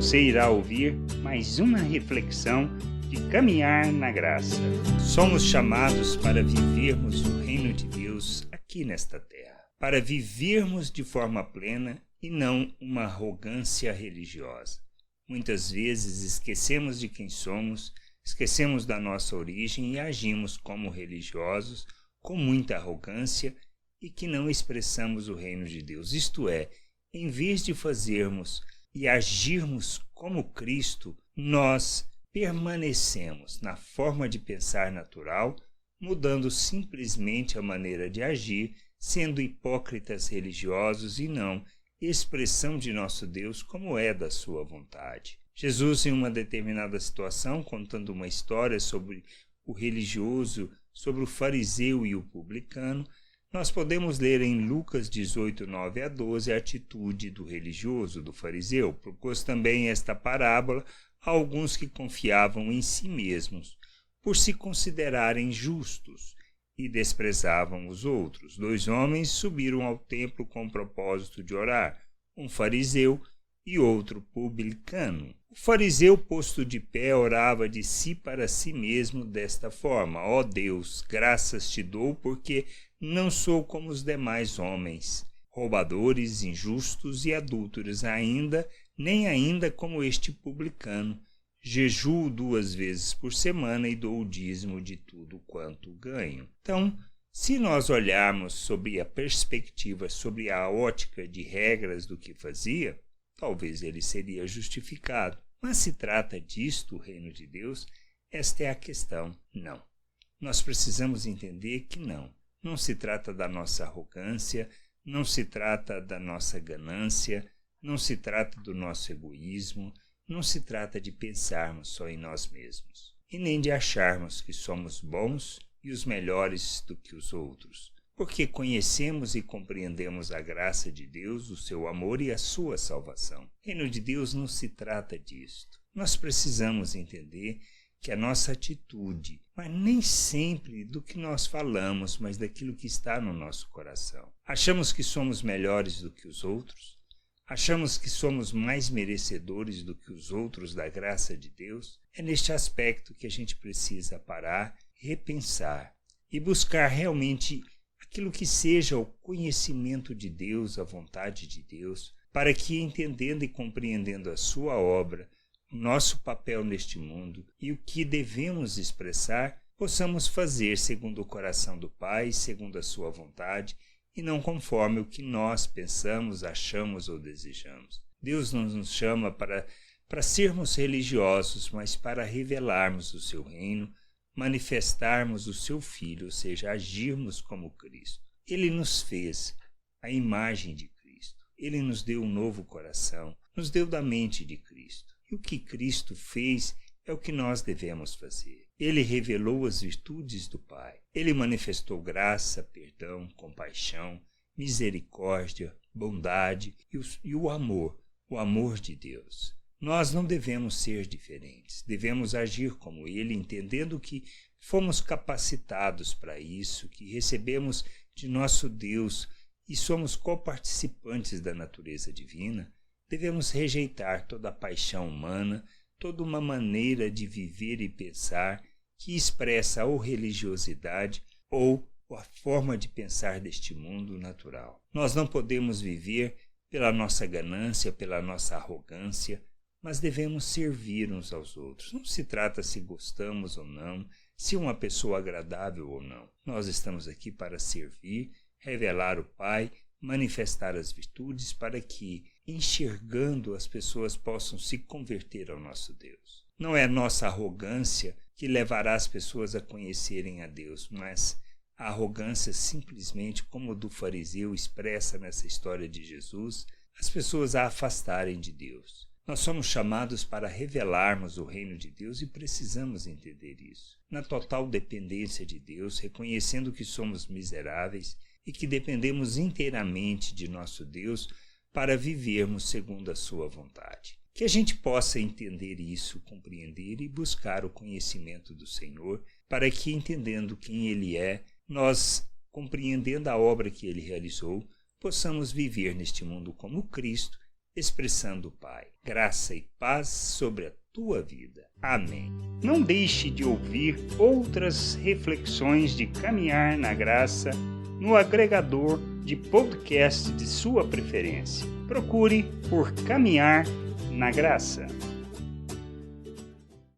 Você irá ouvir mais uma reflexão de caminhar na graça. Somos chamados para vivermos o reino de Deus aqui nesta terra, para vivermos de forma plena e não uma arrogância religiosa. Muitas vezes esquecemos de quem somos, esquecemos da nossa origem e agimos como religiosos, com muita arrogância e que não expressamos o reino de Deus. Isto é, em vez de fazermos e agirmos como Cristo, nós permanecemos na forma de pensar natural, mudando simplesmente a maneira de agir, sendo hipócritas religiosos e não expressão de nosso Deus como é da sua vontade. Jesus, em uma determinada situação, contando uma história sobre o religioso, sobre o fariseu e o publicano, nós podemos ler em Lucas 18, 9 a 12, a atitude do religioso, do fariseu. Propôs também esta parábola a alguns que confiavam em si mesmos, por se considerarem justos, e desprezavam os outros. 2 homens subiram ao templo com o propósito de orar, um fariseu e outro publicano. O fariseu, posto de pé, orava de si para si mesmo desta forma: ó Deus, graças te dou, porque não sou como os demais homens, roubadores, injustos e adúlteros, nem ainda como este publicano. Jejuo 2 vezes por semana e dou o dízimo de tudo quanto ganho. Então, se nós olharmos sobre a perspectiva, sobre a ótica de regras do que fazia, talvez ele seria justificado. Mas se trata disto, o reino de Deus, esta é a questão. Não. Nós precisamos entender que não. Não se trata da nossa arrogância, não se trata da nossa ganância, não se trata do nosso egoísmo, não se trata de pensarmos só em nós mesmos, e nem de acharmos que somos bons e os melhores do que os outros, porque conhecemos e compreendemos a graça de Deus, o seu amor e a sua salvação. O reino de Deus não se trata disto. Nós precisamos entender que a nossa atitude, mas nem sempre do que nós falamos, mas daquilo que está no nosso coração. Achamos que somos melhores do que os outros? Achamos que somos mais merecedores do que os outros da graça de Deus? É neste aspecto que a gente precisa parar, repensar e buscar realmente aquilo que seja o conhecimento de Deus, a vontade de Deus, para que, entendendo e compreendendo a sua obra, o nosso papel neste mundo e o que devemos expressar, possamos fazer segundo o coração do Pai, segundo a sua vontade, e não conforme o que nós pensamos, achamos ou desejamos. Deus não nos chama para sermos religiosos, mas para revelarmos o seu reino, manifestarmos o seu Filho, ou seja, agirmos como Cristo. Ele nos fez a imagem de Cristo. Ele nos deu um novo coração, nos deu da mente de Cristo. E o que Cristo fez é o que nós devemos fazer. Ele revelou as virtudes do Pai. Ele manifestou graça, perdão, compaixão, misericórdia, bondade e o amor de Deus. Nós não devemos ser diferentes, devemos agir como Ele, entendendo que fomos capacitados para isso, que recebemos de nosso Deus e somos coparticipantes da natureza divina. Devemos rejeitar toda a paixão humana, toda uma maneira de viver e pensar que expressa ou religiosidade ou a forma de pensar deste mundo natural. Nós não podemos viver pela nossa ganância, pela nossa arrogância, mas devemos servir uns aos outros. Não se trata se gostamos ou não, se uma pessoa agradável ou não. Nós estamos aqui para servir, revelar o Pai, manifestar as virtudes para que, enxergando, as pessoas possam se converter ao nosso Deus. Não é nossa arrogância que levará as pessoas a conhecerem a Deus, mas a arrogância simplesmente, como a do fariseu expressa nessa história de Jesus, as pessoas a afastarem de Deus. Nós somos chamados para revelarmos o reino de Deus e precisamos entender isso. Na total dependência de Deus, reconhecendo que somos miseráveis e que dependemos inteiramente de nosso Deus para vivermos segundo a sua vontade. Que a gente possa entender isso, compreender e buscar o conhecimento do Senhor, para que, entendendo quem Ele é, nós, compreendendo a obra que Ele realizou, possamos viver neste mundo como Cristo expressando o Pai. Graça e paz sobre a tua vida. Amém. Não deixe de ouvir outras reflexões de Caminhar na Graça no agregador de podcast de sua preferência. Procure por Caminhar na Graça.